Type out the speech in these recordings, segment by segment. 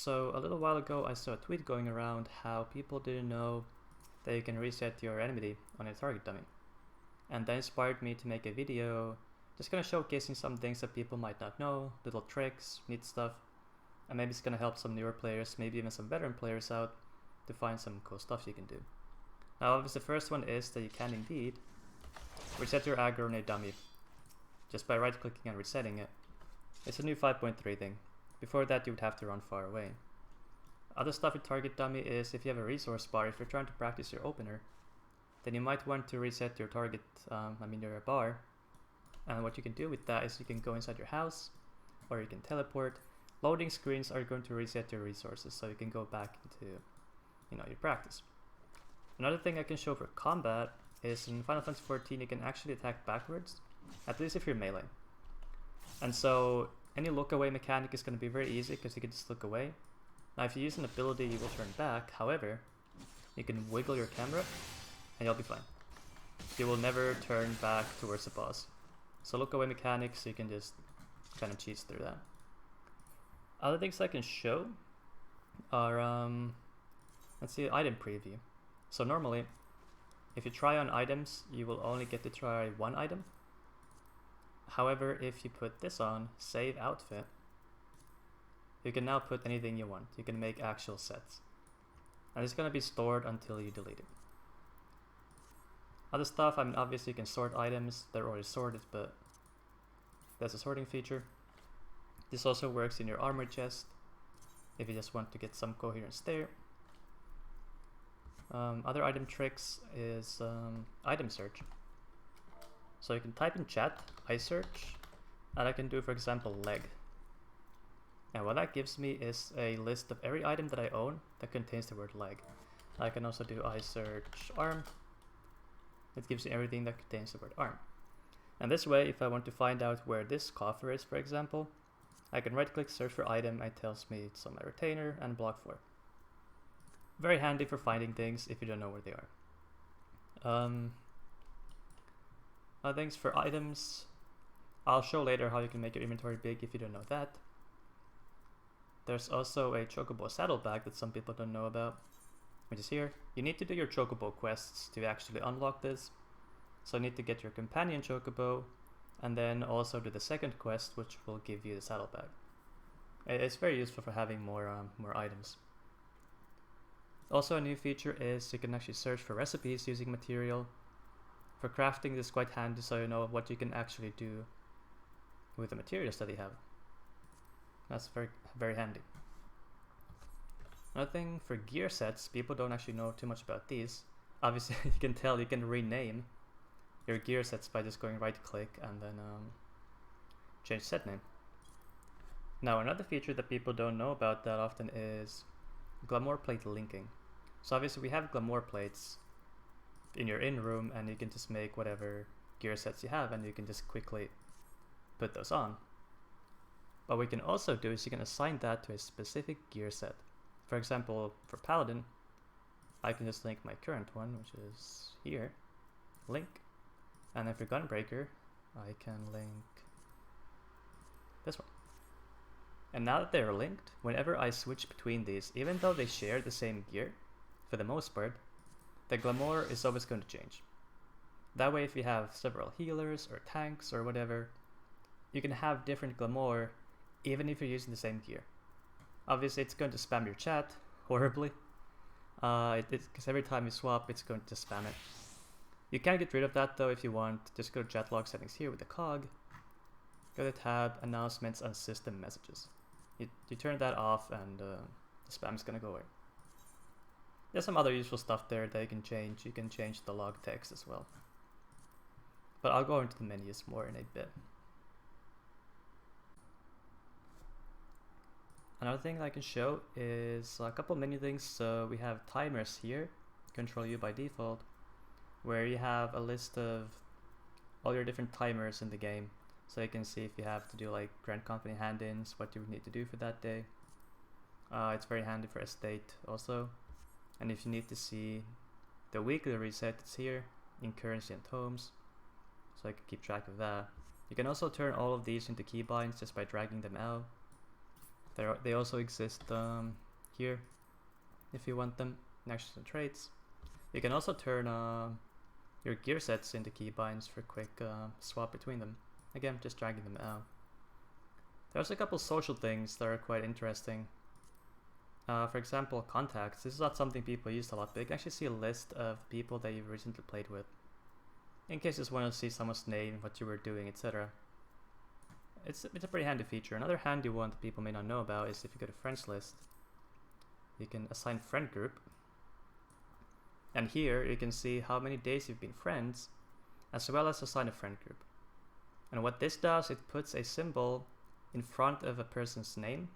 So a little while ago I saw a tweet going around how people didn't know that you can reset your enmity on a target dummy. And that inspired me to make a video just kind of showcasing some things that people might not know, little tricks, neat stuff, and maybe it's going to help some newer players, maybe even some veteran players out to find some cool stuff you can do. Now obviously the first one is that you can indeed reset your aggro on a dummy just by right clicking and resetting it. It's a new 5.3 thing. Before that you would have to run far away. Other stuff with target dummy is if you have a resource bar, if you're trying to practice your opener, then you might want to reset your target, your bar. And what you can do with that is you can go inside your house or you can teleport. Loading screens are going to reset your resources so you can go back into your practice. Another thing I can show for combat is in Final Fantasy XIV you can actually attack backwards, at least if you're melee. And so any look away mechanic is going to be very easy because you can just look away. Now if you use an ability you will turn back, however, you can wiggle your camera and you'll be fine. You will never turn back towards the boss. So look away mechanics, you can just kind of cheese through that. Other things I can show are, let's see, item preview. So normally, if you try on items, you will only get to try one item. However, if you put this on, save outfit, you can now put anything you want. You can make actual sets. And it's going to be stored until you delete it. Other stuff, obviously you can sort items. They're already sorted, but there's a sorting feature. This also works in your armor chest if you just want to get some coherence there. Other item tricks is item search. So you can type in chat, I search, and I can do, for example, leg. And what that gives me is a list of every item that I own that contains the word leg. I can also do I search arm. It gives you everything that contains the word arm. And this way, if I want to find out where this coffer is, for example, I can right click search for item and it tells me it's on my retainer and block 4. Very handy for finding things if you don't know where they are. Other things for items, I'll show later how you can make your inventory big if you don't know that. There's also a chocobo saddlebag that some people don't know about, which is here. You need to do your chocobo quests to actually unlock this. So you need to get your companion chocobo and then also do the second quest, which will give you the saddlebag. It's very useful for having more items. Also a new feature is you can actually search for recipes using material. For crafting this is quite handy so you know what you can actually do with the materials that you have. That's very, very handy. Another thing for gear sets, people don't actually know too much about these. Obviously you can tell you can rename your gear sets by just going right click and then change set name. Now another feature that people don't know about that often is glamour plate linking. So obviously we have glamour plates in your in room and you can just make whatever gear sets you have and you can just quickly put those on. What we can also do is you can assign that to a specific gear set. For example, for Paladin, I can just link my current one, which is here, link. And then for Gunbreaker, I can link this one. And now that they're linked, whenever I switch between these, even though they share the same gear, for the most part, the glamour is always going to change. That way if you have several healers or tanks or whatever, you can have different glamour even if you're using the same gear. Obviously it's going to spam your chat horribly, because every time you swap it's going to spam it. You can get rid of that though if you want. Just go to chat log settings here with the cog, go to tab, announcements and system messages. You turn that off and the spam is going to go away. There's some other useful stuff there that you can change. You can change the log text as well. But I'll go into the menus more in a bit. Another thing I can show is a couple menu things. So we have timers here, Control U by default, where you have a list of all your different timers in the game. So you can see if you have to do like Grand Company hand-ins, what you need to do for that day. It's very handy for estate also. And if you need to see the weekly reset, it's here in currency and tomes. So I can keep track of that. You can also turn all of these into keybinds just by dragging them out. They also exist here if you want them, in actions and traits. You can also turn your gear sets into keybinds for quick swap between them. Again, just dragging them out. There's a couple social things that are quite interesting. For example, contacts. This is not something people use a lot, but you can actually see a list of people that you've recently played with. In case you just want to see someone's name, what you were doing, etc. It's a pretty handy feature. Another handy one that people may not know about is if you go to friends list, you can assign friend group. And here you can see how many days you've been friends, as well as assign a friend group. And what this does, it puts a symbol in front of a person's name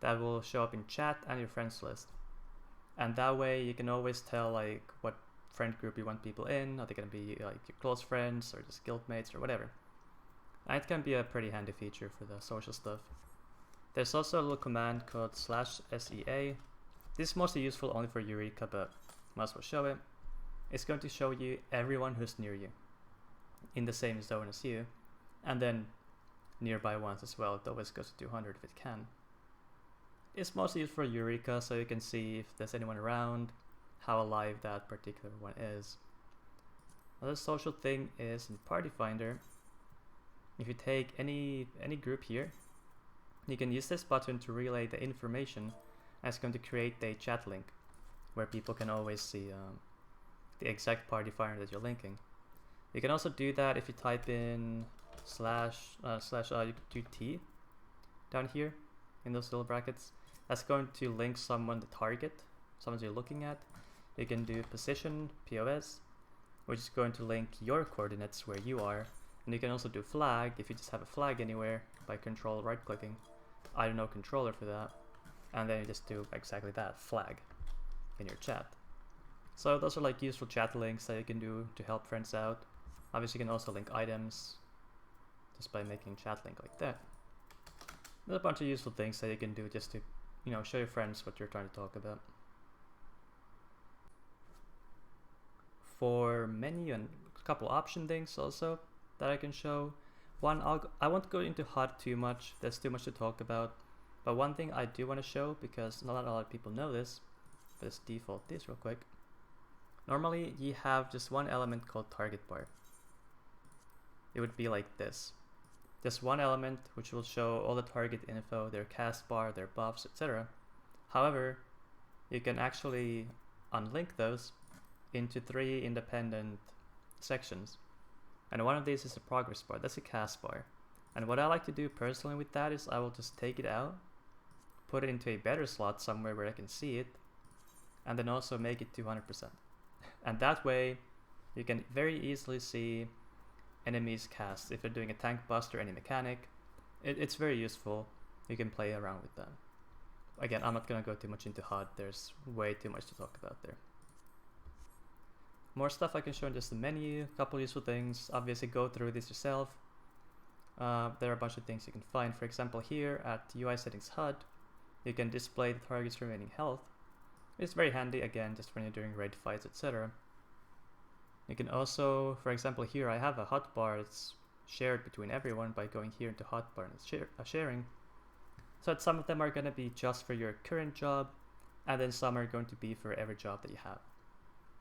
that will show up in chat and your friends list. And that way you can always tell like what friend group you want people in. Are they going to be like your close friends or just guildmates or whatever? And it can be a pretty handy feature for the social stuff. There's also a little command called /sea. This is mostly useful only for Eureka, but might as well show it. It's going to show you everyone who's near you in the same zone as you, and then nearby ones as well. It always goes to 200 if it can. It's mostly used for Eureka, so you can see if there's anyone around, how alive that particular one is. Another social thing is in Party Finder. If you take any group here, you can use this button to relay the information, and it's going to create a chat link where people can always see the exact Party Finder that you're linking. You can also do that if you type in you could do T down here in those little brackets. That's going to link someone to target, someone you're looking at. You can do position, POS, which is going to link your coordinates where you are. And you can also do flag if you just have a flag anywhere by control right clicking. I don't know controller for that. And then you just do exactly that, flag, in your chat. So those are like useful chat links that you can do to help friends out. Obviously you can also link items just by making chat link like that. There's a bunch of useful things that you can do just to, you know, show your friends what you're trying to talk about. For menu and a couple option things also that I can show. One, I won't go into HUD too much, there's too much to talk about. But one thing I do want to show, because not a lot of people know this, but let's default this real quick. Normally you have just one element called target bar. It would be like this. Just one element which will show all the target info, their cast bar, their buffs, etc. However, you can actually unlink those into 3 independent sections. And one of these is a progress bar, that's a cast bar. And what I like to do personally with that is I will just take it out, put it into a better slot somewhere where I can see it, and then also make it 200%. And that way you can very easily see enemies cast. If you're doing a tank bust or any mechanic, it's very useful. You can play around with that. Again, I'm not going to go too much into HUD, there's way too much to talk about there. More stuff I can show in just the menu, a couple useful things. Obviously go through this yourself. There are a bunch of things you can find. For example, here at UI settings HUD, you can display the target's remaining health. It's very handy, again, just when you're doing raid fights, etc. You can also, for example, here I have a hotbar that's shared between everyone by going here into hotbar and sharing. So that some of them are going to be just for your current job, and then some are going to be for every job that you have.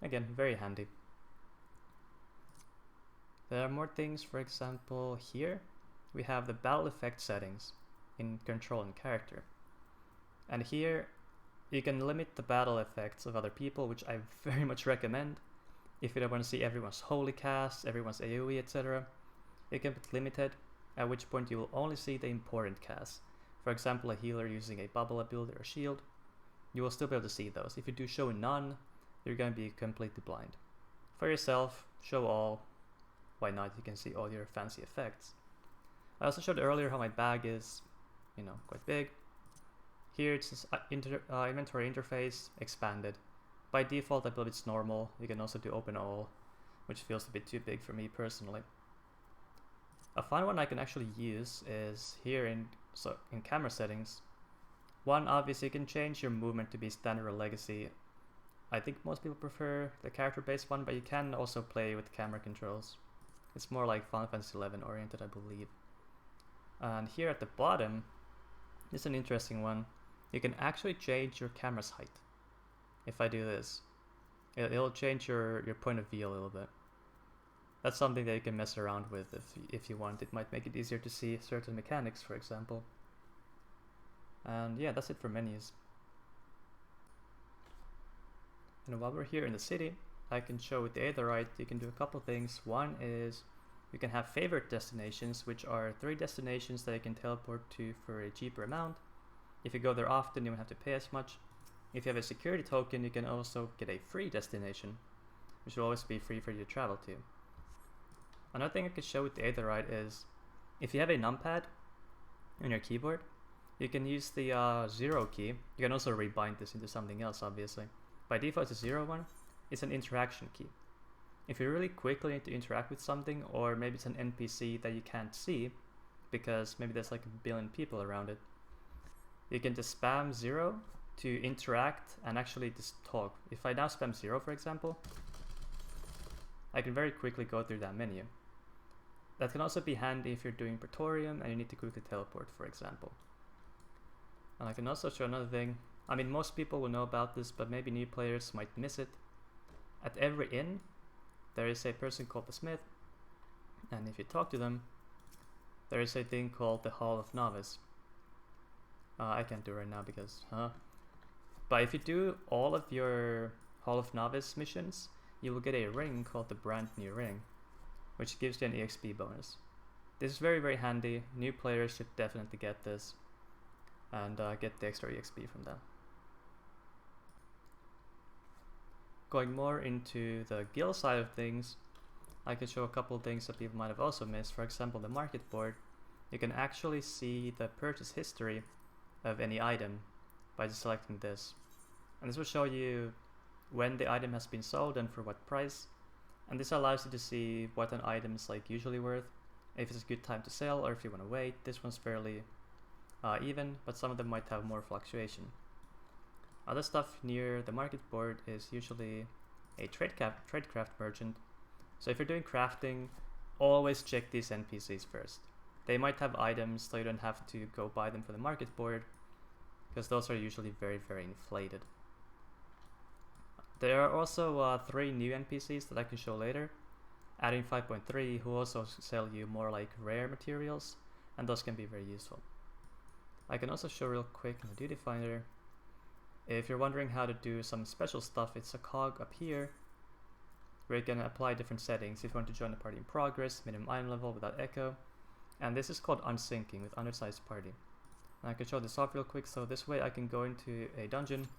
Again, very handy. There are more things. For example, here we have the battle effect settings in control and character. And here you can limit the battle effects of other people, which I very much recommend. If you don't want to see everyone's holy cast, everyone's AoE, etc. You can put limited, at which point you will only see the important casts. For example, a healer using a bubble ability or shield, you will still be able to see those. If you do show none, you're going to be completely blind. For yourself, show all. Why not? You can see all your fancy effects. I also showed earlier how my bag is, you know, quite big. Here it's this inventory interface expanded. By default, I believe it's normal. You can also do open all, which feels a bit too big for me personally. A fun one I can actually use is here in camera settings. One, obviously you can change your movement to be standard or legacy. I think most people prefer the character-based one, but you can also play with camera controls. It's more like Final Fantasy XI oriented, I believe. And here at the bottom, This is an interesting one. You can actually change your camera's height. If I do this, it'll change your point of view a little bit. That's something that you can mess around with if you want. It might make it easier to see certain mechanics, for example. And yeah, that's it for menus. And while we're here in the city, I can show with the Aetherite you can do a couple things. One is you can have favorite destinations, which are 3 destinations that you can teleport to for a cheaper amount. If you go there often, you won't have to pay as much. If you have a security token, you can also get a free destination, which will always be free for you to travel to. Another thing I could show with the Aetherite is, if you have a numpad on your keyboard, you can use the 0 key. You can also rebind this into something else, obviously. By default, it's a 0 one. It's an interaction key. If you really quickly need to interact with something, or maybe it's an NPC that you can't see, because maybe there's like a billion people around it, you can just spam 0 to interact and actually just talk. If I now spam 0, for example, I can very quickly go through that menu. That can also be handy if you're doing Praetorium and you need to quickly teleport, for example. And I can also show another thing. I mean, most people will know about this, but maybe new players might miss it. At every inn, there is a person called the Smith, and if you talk to them, there is a thing called the Hall of Novice. I can't do it right now because, But if you do all of your Hall of Novice missions, you will get a ring called the Brand New Ring, which gives you an EXP bonus. This is very, very handy. New players should definitely get this and get the extra EXP from that. Going more into the guild side of things, I can show a couple of things that people might have also missed. For example, the market board. You can actually see the purchase history of any item by just selecting this. And this will show you when the item has been sold and for what price. And this allows you to see what an item is like usually worth, if it's a good time to sell or if you want to wait. This one's fairly even, but some of them might have more fluctuation. Other stuff near the market board is usually a tradecraft merchant. So if you're doing crafting, always check these NPCs first. They might have items, so you don't have to go buy them for the market board, because those are usually very, very inflated. There are also 3 new NPCs that I can show later, adding 5.3, who also sell you more like rare materials, and those can be very useful. I can also show real quick in the duty finder. If you're wondering how to do some special stuff, it's a cog up here where you can apply different settings. If you want to join a party in progress, minimum item level without echo, and this is called unsyncing with undersized party. And I can show this off real quick. So this way I can go into a dungeon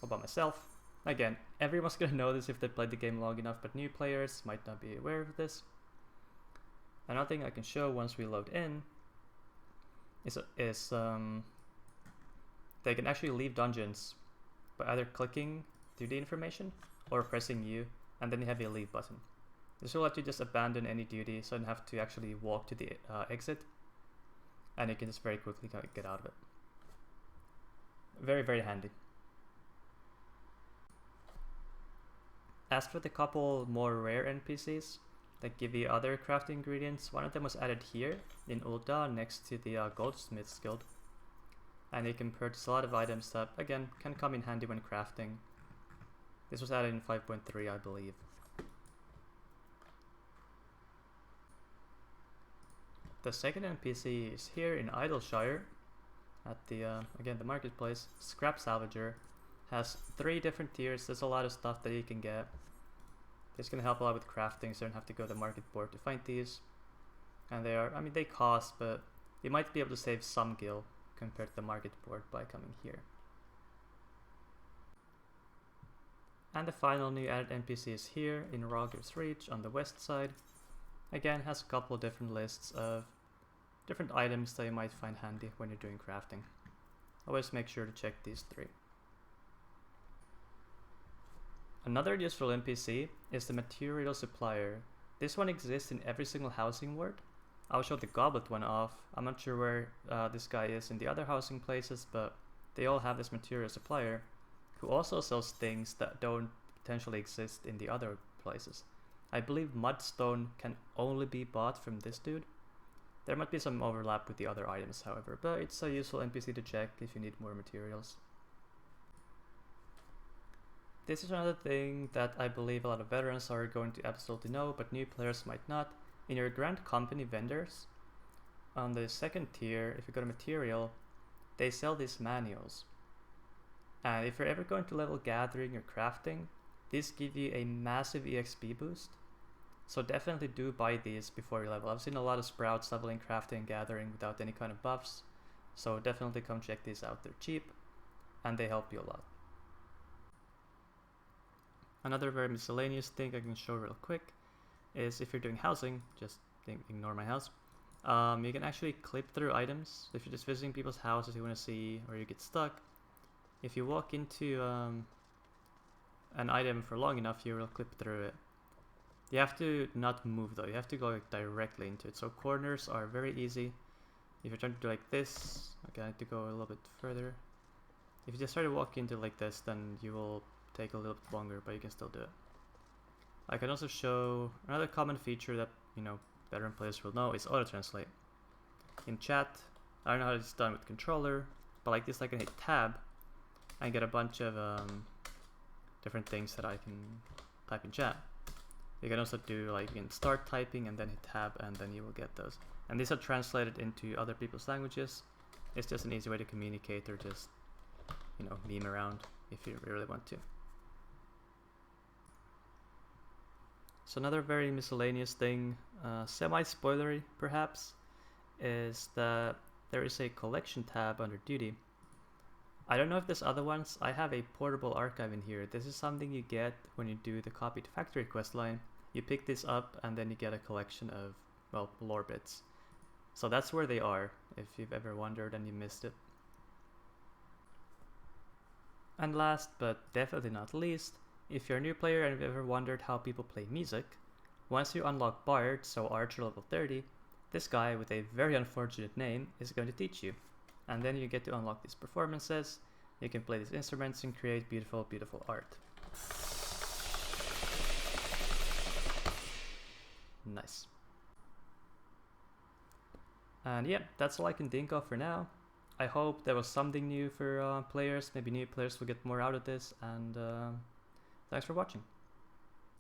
all by myself. Again, everyone's gonna know this if they played the game long enough, but new players might not be aware of this. Another thing I can show once we load in is they can actually leave dungeons by either clicking through the information or pressing U, and then you have a leave button. This will let you just abandon any duty, so you don't have to actually walk to the exit, and you can just very quickly get out of it. Very, very handy. As for the couple more rare NPCs that give you other crafting ingredients, one of them was added here in Ulda next to the Goldsmith's Guild. And you can purchase a lot of items that, again, can come in handy when crafting. This was added in 5.3, I believe. The second NPC is here in Idleshire at the, again, the marketplace. Scrap Salvager has 3 different tiers. There's a lot of stuff that you can get. It's going to help a lot with crafting, so you don't have to go to the market board to find these. And they are, I mean, they cost, but you might be able to save some gil compared to the market board by coming here. And the final new added NPC is here in Roger's Reach on the west side. Again, has a couple of different lists of different items that you might find handy when you're doing crafting. Always make sure to check these 3. Another useful NPC is the Material Supplier. This one exists in every single housing ward. I'll show the Goblet one off. I'm not sure where this guy is in the other housing places, but they all have this Material Supplier, who also sells things that don't potentially exist in the other places. I believe Mudstone can only be bought from this dude, There might be some overlap with the other items, however, but it's a useful NPC to check if you need more materials. This is another thing that I believe a lot of veterans are going to absolutely know, but new players might not. In your Grand Company vendors, on the second tier, if you go to material, they sell these manuals. And if you're ever going to level gathering or crafting, these give you a massive EXP boost. So definitely do buy these before you level. I've seen a lot of sprouts leveling crafting and gathering without any kind of buffs. So definitely come check these out. They're cheap and they help you a lot. Another very miscellaneous thing I can show real quick is if you're doing housing, just ignore my house. You can actually clip through items. If you're just visiting people's houses you want to see, or you get stuck, if you walk into an item for long enough, you will clip through it. You have to not move though, you have to go directly into it. So corners are very easy. If you're trying to do like this, okay, I have to go a little bit further. If you just try to walk into like this, then you will take a little bit longer, but you can still do it. I can also show another common feature that, you know, veteran players will know is auto-translate. In chat, I don't know how it's done with controller, but like this I can hit tab and get a bunch of different things that I can type in chat. You can also do like, you can start typing and then hit tab and then you will get those. And these are translated into other people's languages. It's just an easy way to communicate or just, you know, meme around if you really want to. So another very miscellaneous thing, semi-spoilery perhaps, is that there is a collection tab under duty. I don't know if there's other ones. I have a portable archive in here. This is something you get when you do the copy to factory quest line. You pick this up and then you get a collection of, well, lore bits. So that's where they are, if you've ever wondered and you missed it. And last but definitely not least, if you're a new player and you've ever wondered how people play music, once you unlock Bard, so Archer level 30, this guy with a very unfortunate name is going to teach you. And then you get to unlock these performances, you can play these instruments and create beautiful, beautiful art. Nice. And yeah, that's all I can think of for now. I hope there was something new for players. Maybe new players will get more out of this, and thanks for watching.